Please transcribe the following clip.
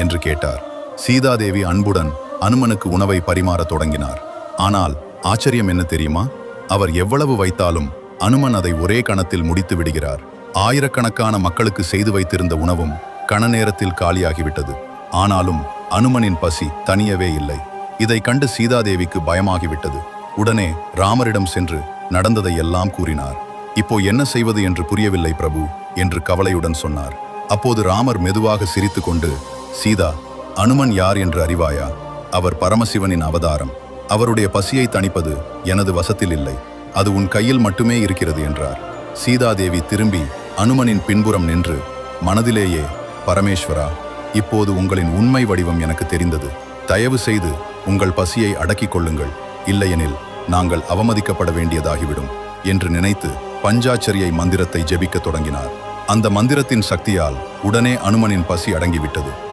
என்று கேட்டார். சீதாதேவி அன்புடன் அனுமனுக்கு உணவை பரிமாறத் தொடங்கினார். ஆனால் ஆச்சரியம் என்ன தெரியுமா? அவர் எவ்வளவு வைத்தாலும் அனுமன் அதை ஒரே கணத்தில் முடித்து விடுகிறார். ஆயிரக்கணக்கான மக்களுக்கு செய்து வைத்திருந்த உணவும் கண நேரத்தில் காலியாகிவிட்டது. ஆனாலும் அனுமனின் பசி தனியவே இல்லை. இதை கண்டு சீதாதேவிக்கு பயமாகிவிட்டது. உடனே ராமரிடம் சென்று நடந்ததை எல்லாம் கூறினார். இப்போ என்ன செய்வது என்று புரியவில்லை பிரபு என்று கவலையுடன் சொன்னார். அப்போது ராமர் மெதுவாக சிரித்துக்கொண்டு, சீதா, அனுமன் யார் என்று அறிவாயா? அவர் பரமசிவனின் அவதாரம். அவருடைய பசியை தணிப்பது எனது வசத்தில் இல்லை. அது உன் கையில் மட்டுமே இருக்கிறது என்றார். சீதாதேவி திரும்பி அனுமனின் பின்புறம் நின்று மனதிலேயே, பரமேஸ்வரா, இப்போது உங்களின் உண்மை வடிவம் எனக்கு தெரிந்தது. தயவு செய்து உங்கள் பசியை அடக்கிக் கொள்ளுங்கள். இல்லையெனில் நாங்கள் அவமதிக்கப்பட வேண்டியதாகிவிடும் என்று நினைத்து பஞ்சாட்சரியை மந்திரத்தை ஜெபிக்கத் தொடங்கினார். அந்த மந்திரத்தின் சக்தியால் உடனே அனுமனின் பசி அடங்கிவிட்டது.